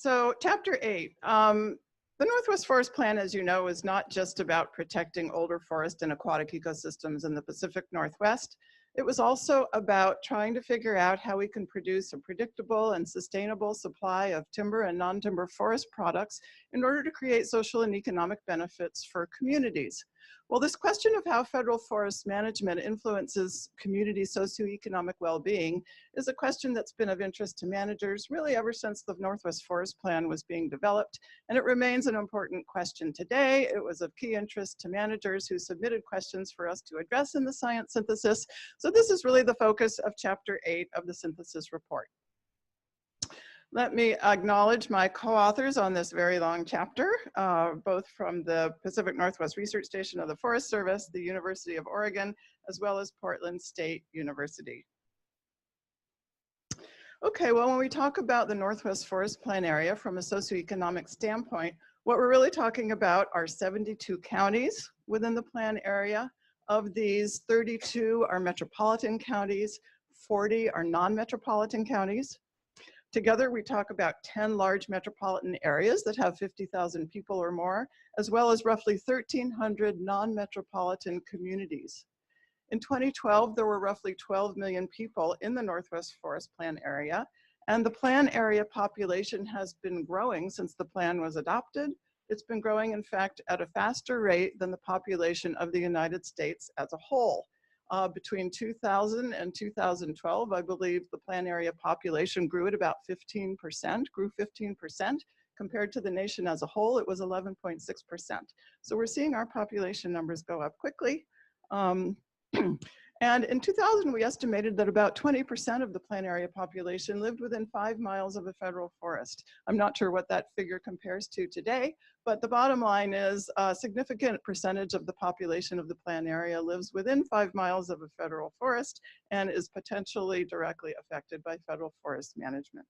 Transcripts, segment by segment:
So chapter 8, the Northwest Forest Plan, as you know, is not just about protecting older forest and aquatic ecosystems in the Pacific Northwest. It was also about trying to figure out how we can produce a predictable and sustainable supply of timber and non-timber forest products in order to create social and economic benefits for communities. Well, this question of how federal forest management influences community socioeconomic well-being is a question that's been of interest to managers really ever since the Northwest Forest Plan was being developed, and it remains an important question today. It was of key interest to managers who submitted questions for us to address in the science synthesis. So this is really the focus of chapter 8 of the synthesis report. Let me acknowledge my co-authors on this very long chapter, both from the Pacific Northwest Research Station of the Forest Service, the University of Oregon, as well as Portland State University. Okay, well, when we talk about the Northwest Forest Plan area from a socioeconomic standpoint, what we're really talking about are 72 counties within the plan area. Of these, 32 are metropolitan counties, 40 are non-metropolitan counties. Together, we talk about 10 large metropolitan areas that have 50,000 people or more, as well as roughly 1,300 non-metropolitan communities. In 2012, there were roughly 12 million people in the Northwest Forest Plan area, and the plan area population has been growing since the plan was adopted. It's been growing, in fact, at a faster rate than the population of the United States as a whole. Between 2000 and 2012, I believe the plan area population grew at about 15%, grew 15%. Compared to the nation as a whole, it was 11.6%. So we're seeing our population numbers go up quickly. And in 2000, we estimated that about 20% of the plan area population lived within 5 miles of a federal forest. I'm not sure what that figure compares to today, but the bottom line is a significant percentage of the population of the plan area lives within 5 miles of a federal forest and is potentially directly affected by federal forest management.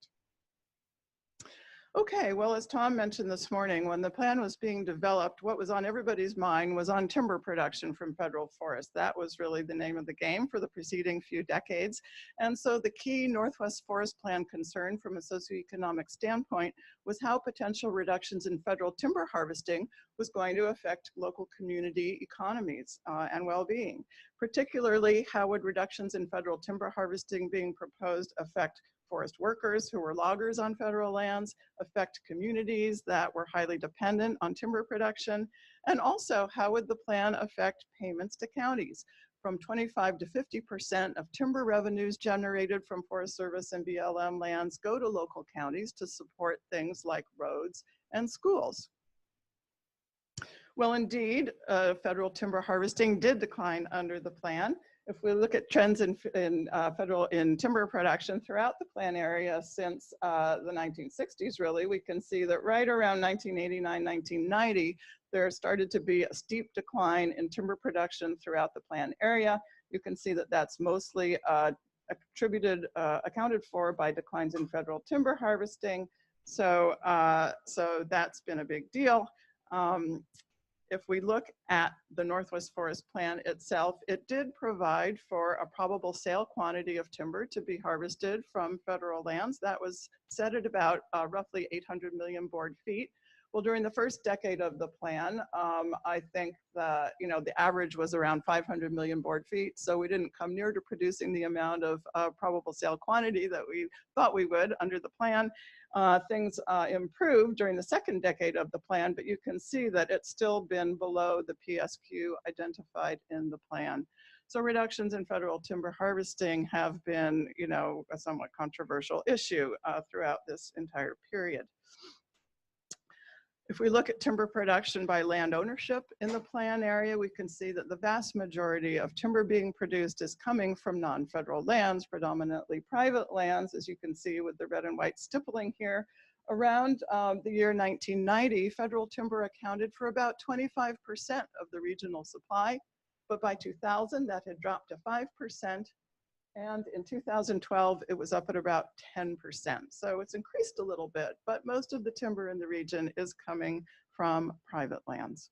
Okay, well, as Tom mentioned this morning, when the plan was being developed, what was on everybody's mind was on timber production from federal forests. That was really the name of the game for the preceding few decades. And so the key Northwest Forest Plan concern from a socioeconomic standpoint was how potential reductions in federal timber harvesting was going to affect local community economies and well-being. Particularly, how would reductions in federal timber harvesting being proposed affect forest workers who were loggers on federal lands, affect communities that were highly dependent on timber production, and also how would the plan affect payments to counties? From 25 to 50% of timber revenues generated from Forest Service and BLM lands go to local counties to support things like roads and schools. Well, indeed, federal timber harvesting did decline under the plan. If we look at trends in timber production throughout the plan area since the 1960s, really, we can see that right around 1989, 1990, there started to be a steep decline in timber production throughout the plan area. You can see that that's mostly accounted for by declines in federal timber harvesting. So that's been a big deal. If we look at the Northwest Forest Plan itself, it did provide for a probable sale quantity of timber to be harvested from federal lands. That was set at about roughly 800 million board feet. Well, during the first decade of the plan, I think the average was around 500 million board feet. So we didn't come near to producing the amount of probable sale quantity that we thought we would under the plan. Things improved during the second decade of the plan, but you can see that it's still been below the PSQ identified in the plan. So reductions in federal timber harvesting have been, a somewhat controversial issue throughout this entire period. If we look at timber production by land ownership in the plan area, we can see that the vast majority of timber being produced is coming from non-federal lands, predominantly private lands, as you can see with the red and white stippling here. Around the year 1990, federal timber accounted for about 25% of the regional supply, but by 2000, that had dropped to 5%. And in 2012, it was up at about 10%. So it's increased a little bit, but most of the timber in the region is coming from private lands.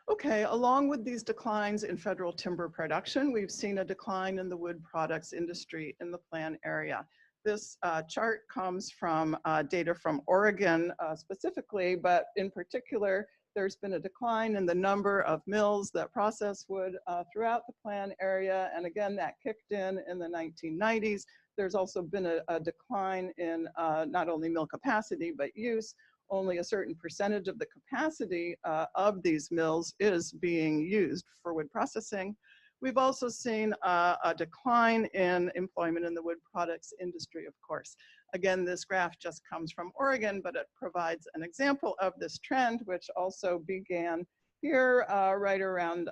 Okay, along with these declines in federal timber production, we've seen a decline in the wood products industry in the plan area. This chart comes from data from Oregon specifically, but in particular, there's been a decline in the number of mills that process wood throughout the plan area. And again, that kicked in the 1990s. There's also been a decline in not only mill capacity, but use. Only a certain percentage of the capacity of these mills is being used for wood processing. We've also seen a decline in employment in the wood products industry, of course. Again, this graph just comes from Oregon, but it provides an example of this trend, which also began here right around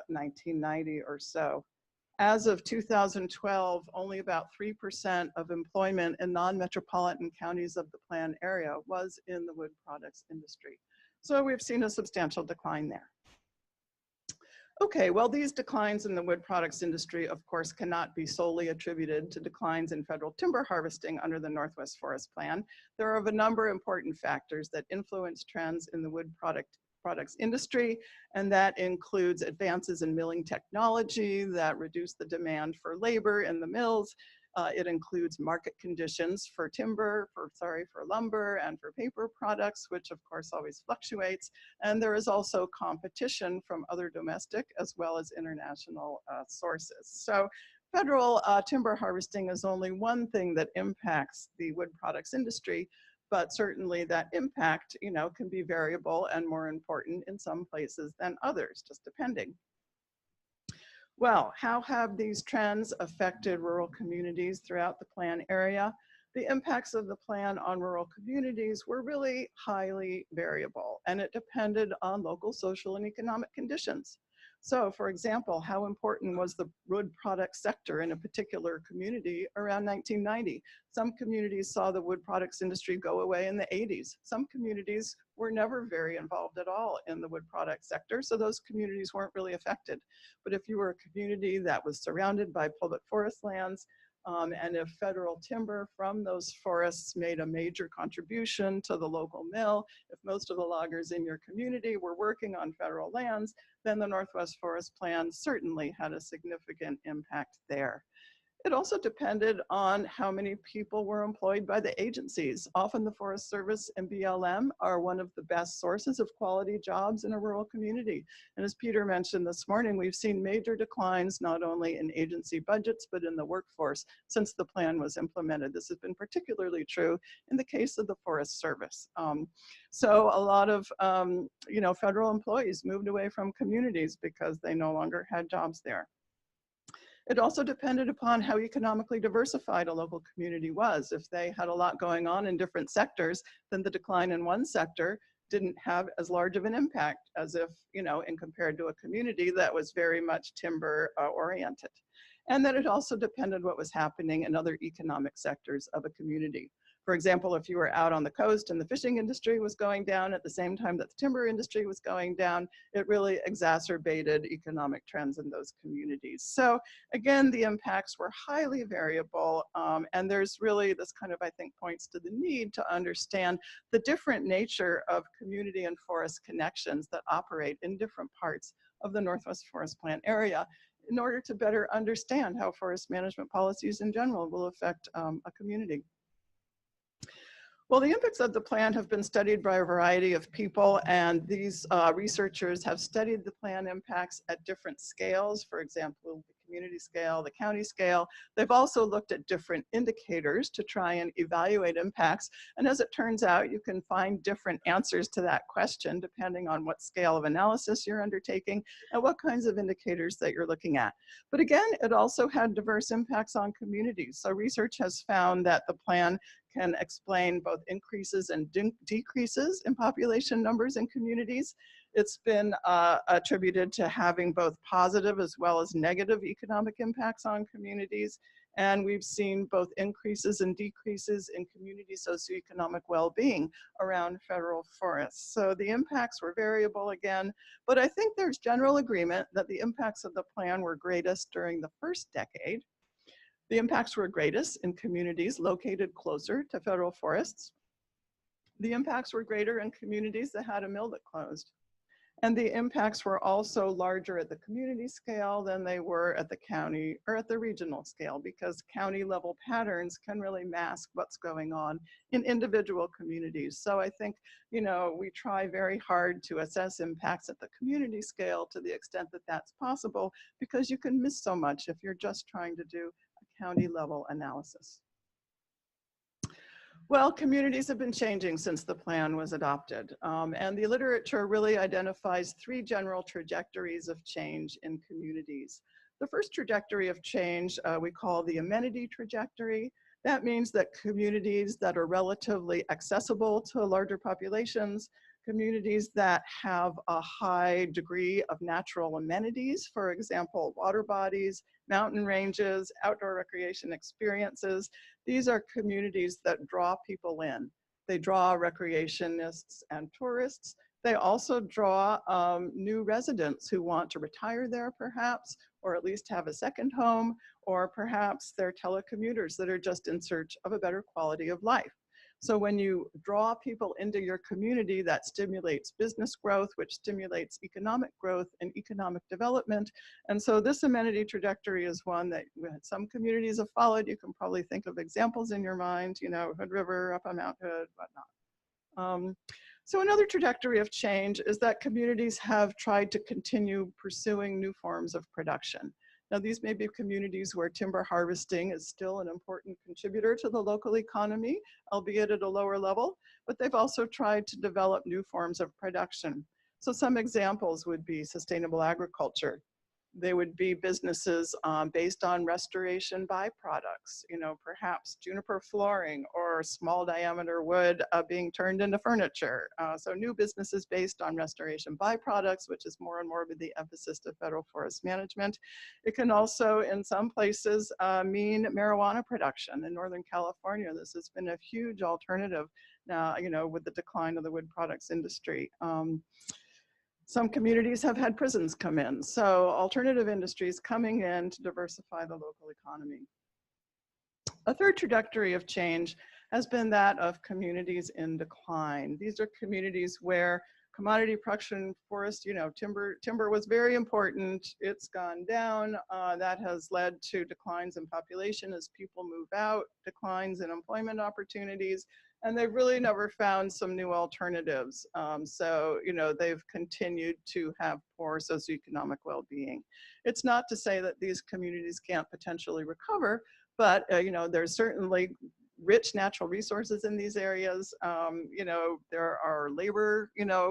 1990 or so. As of 2012, only about 3% of employment in non-metropolitan counties of the plan area was in the wood products industry. So we've seen a substantial decline there. Okay, well, these declines in the wood products industry, of course, cannot be solely attributed to declines in federal timber harvesting under the Northwest Forest Plan. There are a number of important factors that influence trends in the wood products industry, and that includes advances in milling technology that reduce the demand for labor in the mills. It includes market conditions for timber, for lumber, and for paper products, which of course always fluctuates. And there is also competition from other domestic as well as international sources. So federal timber harvesting is only one thing that impacts the wood products industry, but certainly that impact, can be variable and more important in some places than others, just depending. Well, how have these trends affected rural communities throughout the plan area? The impacts of the plan on rural communities were really highly variable, and it depended on local social and economic conditions. So, for example, how important was the wood product sector in a particular community around 1990? Some communities saw the wood products industry go away in the 80s. Some communities were never very involved at all in the wood product sector, so those communities weren't really affected. But if you were a community that was surrounded by public forest lands, and if federal timber from those forests made a major contribution to the local mill, if most of the loggers in your community were working on federal lands, then the Northwest Forest Plan certainly had a significant impact there. It also depended on how many people were employed by the agencies. Often the Forest Service and BLM are one of the best sources of quality jobs in a rural community. And as Peter mentioned this morning, we've seen major declines not only in agency budgets, but in the workforce since the plan was implemented. This has been particularly true in the case of the Forest Service. So a lot of federal employees moved away from communities because they no longer had jobs there. It also depended upon how economically diversified a local community was. If they had a lot going on in different sectors, then the decline in one sector didn't have as large of an impact as if, in compared to a community that was very much timber oriented. And then it also depended what was happening in other economic sectors of a community. For example, if you were out on the coast and the fishing industry was going down at the same time that the timber industry was going down, it really exacerbated economic trends in those communities. So again, the impacts were highly variable, and there's really this kind of, I think, points to the need to understand the different nature of community and forest connections that operate in different parts of the Northwest Forest Plan area in order to better understand how forest management policies in general will affect a community. Well, the impacts of the plan have been studied by a variety of people, and these researchers have studied the plan impacts at different scales, for example, the community scale, the county scale. They've also looked at different indicators to try and evaluate impacts, and as it turns out, you can find different answers to that question depending on what scale of analysis you're undertaking and what kinds of indicators that you're looking at. But again, it also had diverse impacts on communities. So research has found that the plan can explain both increases and decreases in population numbers in communities. It's been attributed to having both positive as well as negative economic impacts on communities. And we've seen both increases and decreases in community socioeconomic well-being around federal forests. So the impacts were variable again, but I think there's general agreement that the impacts of the plan were greatest during the first decade. The impacts were greatest in communities located closer to federal forests. The impacts were greater in communities that had a mill that closed. And the impacts were also larger at the community scale than they were at the county or at the regional scale, because county level patterns can really mask what's going on in individual communities. So I think, we try very hard to assess impacts at the community scale to the extent that that's possible, because you can miss so much if you're just trying to do a county level analysis. Well, communities have been changing since the plan was adopted, and the literature really identifies three general trajectories of change in communities. The first trajectory of change we call the amenity trajectory. That means that communities that are relatively accessible to larger populations, communities that have a high degree of natural amenities, for example, water bodies, mountain ranges, outdoor recreation experiences. These are communities that draw people in. They draw recreationists and tourists. They also draw new residents who want to retire there perhaps, or at least have a second home, or perhaps they're telecommuters that are just in search of a better quality of life. So when you draw people into your community, that stimulates business growth, which stimulates economic growth and economic development. And so this amenity trajectory is one that some communities have followed. You can probably think of examples in your mind, Hood River, up on Mount Hood, whatnot. So another trajectory of change is that communities have tried to continue pursuing new forms of production. Now, these may be communities where timber harvesting is still an important contributor to the local economy, albeit at a lower level, but they've also tried to develop new forms of production. So some examples would be sustainable agriculture. They would be businesses based on restoration byproducts, perhaps juniper flooring or small diameter wood being turned into furniture. So new businesses based on restoration byproducts, which is more and more with the emphasis of federal forest management. It can also, in some places, mean marijuana production. In Northern California, this has been a huge alternative now, with the decline of the wood products industry. Some communities have had prisons come in, so alternative industries coming in to diversify the local economy. A third trajectory of change has been that of communities in decline. These are communities where commodity production, forest, timber was very important. It's gone down. That has led to declines in population as people move out, declines in employment opportunities, and they've really never found some new alternatives. So, they've continued to have poor socioeconomic well-being. It's not to say that these communities can't potentially recover, but, there's certainly rich natural resources in these areas. There are labor,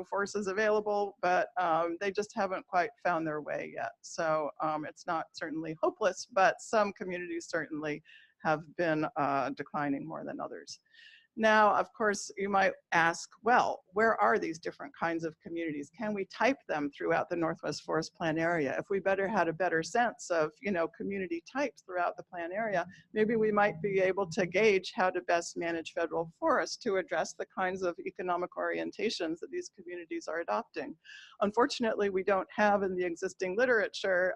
forces available, but they just haven't quite found their way yet. So it's not certainly hopeless, but some communities certainly have been declining more than others. Now, of course, you might ask, well, where are these different kinds of communities? Can we type them throughout the Northwest Forest Plan area? If we had a better sense of, community types throughout the plan area, maybe we might be able to gauge how to best manage federal forests to address the kinds of economic orientations that these communities are adopting. Unfortunately, we don't have in the existing literature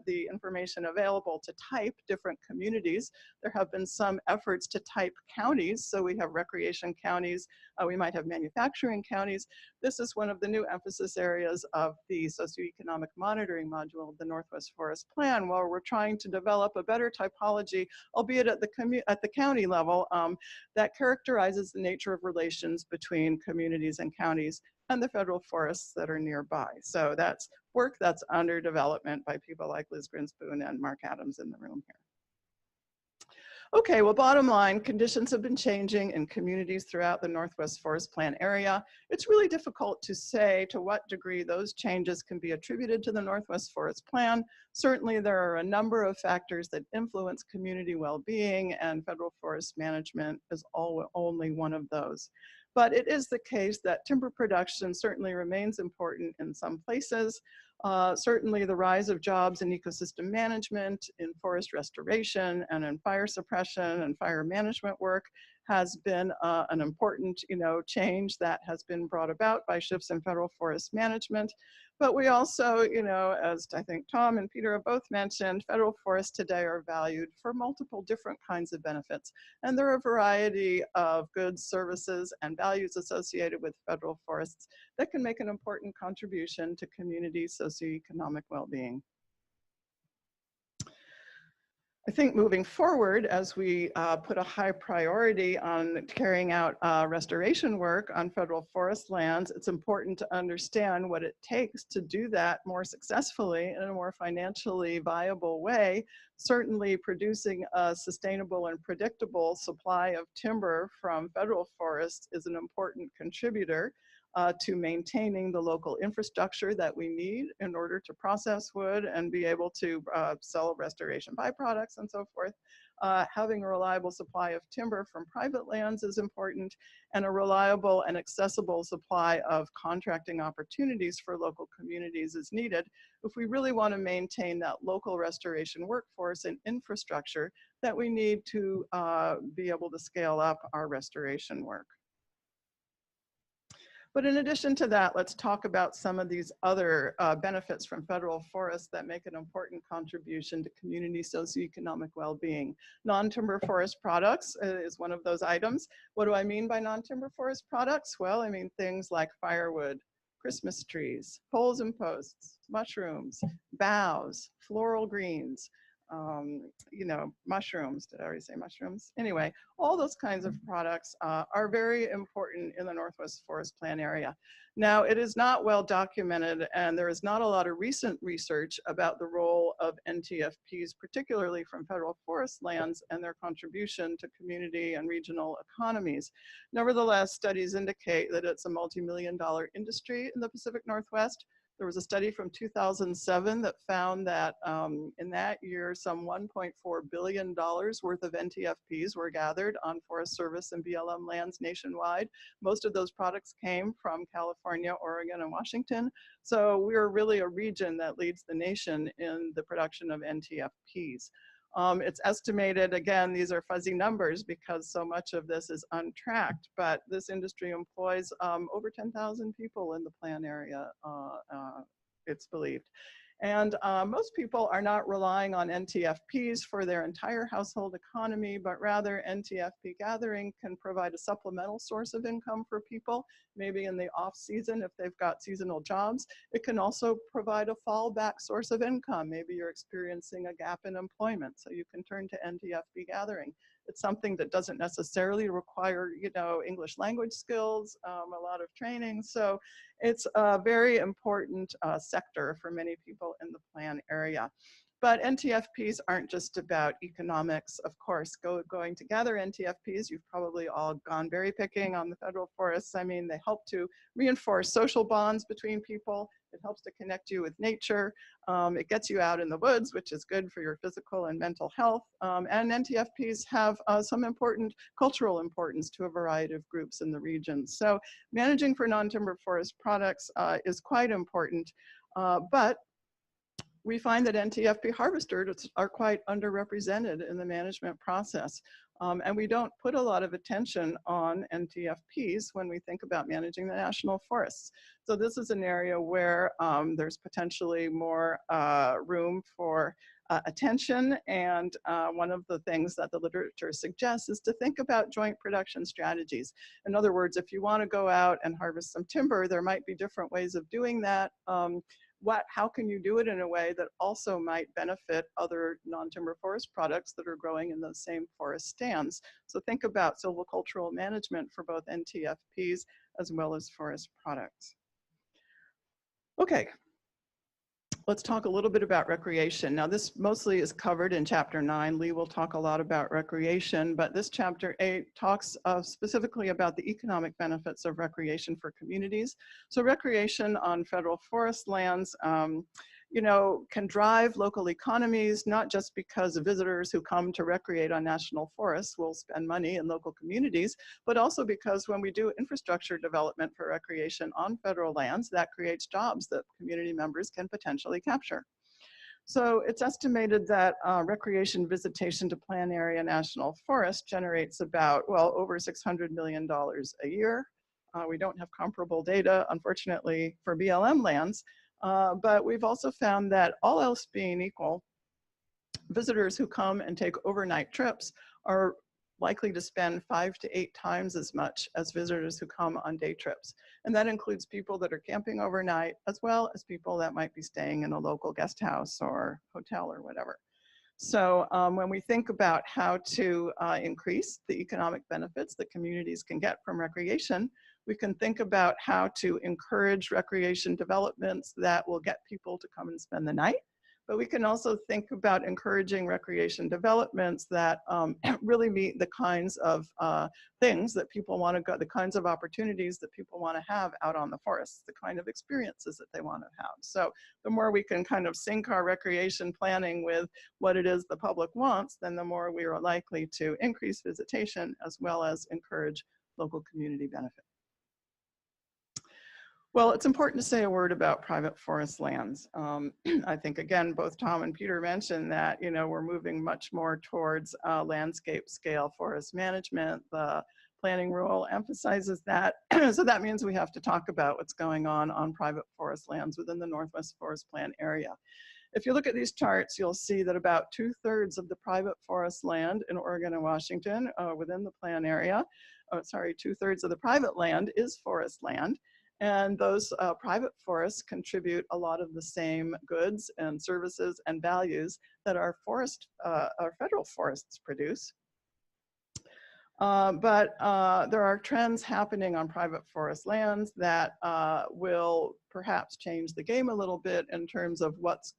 the information available to type different communities. There have been some efforts to type counties, so we have recreation counties, we might have manufacturing counties. This is one of the new emphasis areas of the socioeconomic monitoring module of the Northwest Forest Plan, where we're trying to develop a better typology, albeit at the county level, that characterizes the nature of relations between communities and counties and the federal forests that are nearby. So that's work that's under development by people like Liz Grinspoon and Mark Adams in the room here. Okay, well, bottom line, conditions have been changing in communities throughout the Northwest Forest Plan area. It's really difficult to say to what degree those changes can be attributed to the Northwest Forest Plan. Certainly, there are a number of factors that influence community well-being, and federal forest management is only one of those. But it is the case that timber production certainly remains important in some places. Certainly the rise of jobs in ecosystem management, in forest restoration, and in fire suppression and fire management work has been an important change that has been brought about by shifts in federal forest management. But we also, as I think Tom and Peter have both mentioned, federal forests today are valued for multiple different kinds of benefits. And there are a variety of goods, services, and values associated with federal forests that can make an important contribution to community socioeconomic well-being. I think moving forward, as we put a high priority on carrying out restoration work on federal forest lands, it's important to understand what it takes to do that more successfully in a more financially viable way. Certainly producing a sustainable and predictable supply of timber from federal forests is an important contributor to maintaining the local infrastructure that we need in order to process wood and be able to sell restoration byproducts and so forth. Having a reliable supply of timber from private lands is important, and a reliable and accessible supply of contracting opportunities for local communities is needed if we really want to maintain that local restoration workforce and infrastructure that we need to be able to scale up our restoration work. But in addition to that, let's talk about some of these other benefits from federal forests that make an important contribution to community socioeconomic well-being. Non-timber forest products is one of those items. What do I mean by non-timber forest products? Well, I mean things like firewood, Christmas trees, poles and posts, mushrooms, boughs, floral greens, mushrooms. Did I already say mushrooms? Anyway, all those kinds of products are very important in the Northwest Forest Plan area. Now, it is not well documented, and there is not a lot of recent research about the role of NTFPs, particularly from federal forest lands, and their contribution to community and regional economies. Nevertheless, studies indicate that it's a multi-million-dollar industry in the Pacific Northwest. There was a study from 2007 that found that in that year, some $1.4 billion worth of NTFPs were gathered on Forest Service and BLM lands nationwide. Most of those products came from California, Oregon, and Washington. So we're really a region that leads the nation in the production of NTFPs. It's estimated, again, these are fuzzy numbers because so much of this is untracked, but this industry employs over 10,000 people in the plan area, it's believed. And most people are not relying on NTFPs for their entire household economy, but rather NTFP gathering can provide a supplemental source of income for people, maybe in the off season if they've got seasonal jobs. It can also provide a fallback source of income. Maybe you're experiencing a gap in employment, so you can turn to NTFP gathering. It's something that doesn't necessarily require, English language skills, a lot of training. So it's a very important sector for many people in the plan area. But NTFPs aren't just about economics, of course. Going to gather NTFPs, you've probably all gone berry picking on the federal forests. I mean, they help to reinforce social bonds between people. It helps to connect you with nature. It gets you out in the woods, which is good for your physical and mental health. And NTFPs have some important cultural importance to a variety of groups in the region. So managing for non-timber forest products is quite important, but we find that NTFP harvesters are quite underrepresented in the management process. And we don't put a lot of attention on NTFPs when we think about managing the national forests. So this is an area where there's potentially more room for attention. And one of the things that the literature suggests is to think about joint production strategies. In other words, if you want to go out and harvest some timber, there might be different ways of doing that. How can you do it in a way that also might benefit other non-timber forest products that are growing in those same forest stands? So think about silvicultural management for both NTFPs as well as forest products. Okay, let's talk a little bit about recreation. Now this mostly is covered in chapter 9. Lee will talk a lot about recreation, but this chapter 8 talks specifically about the economic benefits of recreation for communities. So recreation on federal forest lands, can drive local economies, not just because visitors who come to recreate on national forests will spend money in local communities, but also because when we do infrastructure development for recreation on federal lands, that creates jobs that community members can potentially capture. So it's estimated that recreation visitation to plan area national forest generates about, well, over $600 million a year. We don't have comparable data, unfortunately, for BLM lands, But we've also found that all else being equal, visitors who come and take overnight trips are likely to spend 5 to 8 times as much as visitors who come on day trips. And that includes people that are camping overnight, as well as people that might be staying in a local guest house or hotel or whatever. So when we think about how to increase the economic benefits that communities can get from recreation, we can think about how to encourage recreation developments that will get people to come and spend the night. But we can also think about encouraging recreation developments that really meet the kinds of things that people want to go, the kinds of opportunities that people want to have out on the forests, the kind of experiences that they want to have. So the more we can kind of sync our recreation planning with what it is the public wants, then the more we are likely to increase visitation as well as encourage local community benefit. Well, it's important to say a word about private forest lands. I think, again, both Tom and Peter mentioned that, we're moving much more towards landscape scale forest management. The planning rule emphasizes that. So that means we have to talk about what's going on private forest lands within the Northwest Forest Plan area. If you look at these charts, you'll see that about 2/3 of the private forest land in Oregon and Washington within the plan area, 2/3 of the private land is forest land. And those private forests contribute a lot of the same goods and services and values that our federal forests produce. But there are trends happening on private forest lands that will perhaps change the game a little bit in terms of what's,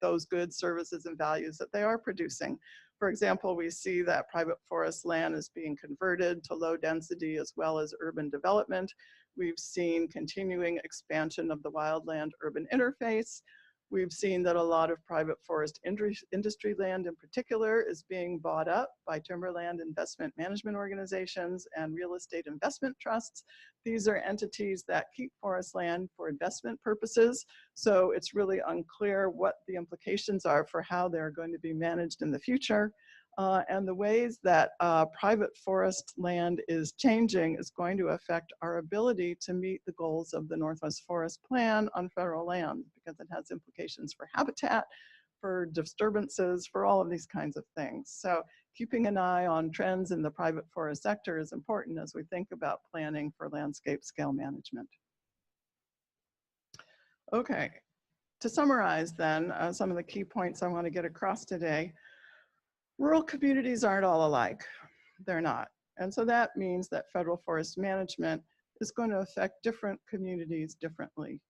those goods, services, and values that they are producing. For example, we see that private forest land is being converted to low density as well as urban development. We've seen continuing expansion of the wildland urban interface. We've seen that a lot of private forest industry land in particular is being bought up by timberland investment management organizations and real estate investment trusts. These are entities that keep forest land for investment purposes. So it's really unclear what the implications are for how they're going to be managed in the future. And the ways that private forest land is changing is going to affect our ability to meet the goals of the Northwest Forest Plan on federal land, because it has implications for habitat, for disturbances, for all of these kinds of things. So keeping an eye on trends in the private forest sector is important as we think about planning for landscape scale management. Okay, to summarize then, some of the key points I want to get across today. Rural communities aren't all alike. They're not. And so that means that federal forest management is going to affect different communities differently.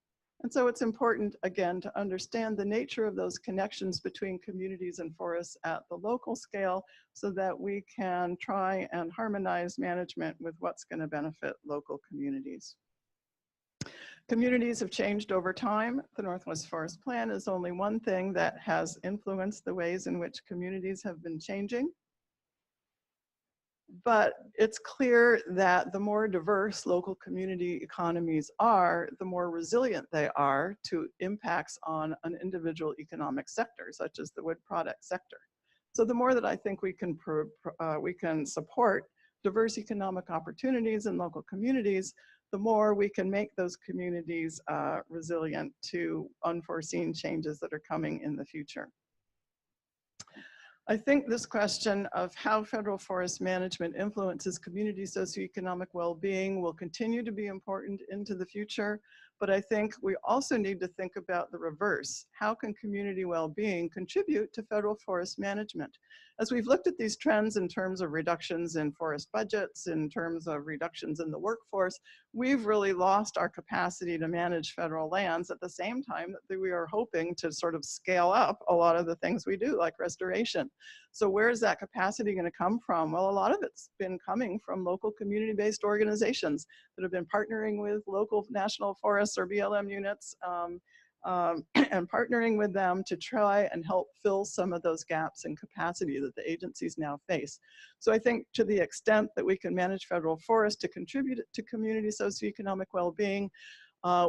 And so it's important, again, to understand the nature of those connections between communities and forests at the local scale so that we can try and harmonize management with what's going to benefit local communities. Communities have changed over time. The Northwest Forest Plan is only one thing that has influenced the ways in which communities have been changing. But it's clear that the more diverse local community economies are, the more resilient they are to impacts on an individual economic sector, such as the wood product sector. So the more that I think we can support diverse economic opportunities in local communities, the more we can make those communities resilient to unforeseen changes that are coming in the future. I think this question of how federal forest management influences community socioeconomic well-being will continue to be important into the future, but I think we also need to think about the reverse. How can community well-being contribute to federal forest management? As we've looked at these trends in terms of reductions in forest budgets, in terms of reductions in the workforce, we've really lost our capacity to manage federal lands at the same time that we are hoping to sort of scale up a lot of the things we do, like restoration. So where is that capacity going to come from? Well, a lot of it's been coming from local community-based organizations that have been partnering with local national forests or BLM units and partnering with them to try and help fill some of those gaps in capacity that the agencies now face. So I think to the extent that we can manage federal forests to contribute to community socioeconomic well-being,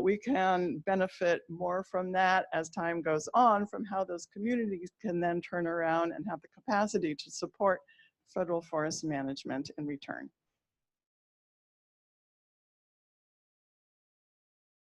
we can benefit more from that as time goes on, from how those communities can then turn around and have the capacity to support federal forest management in return.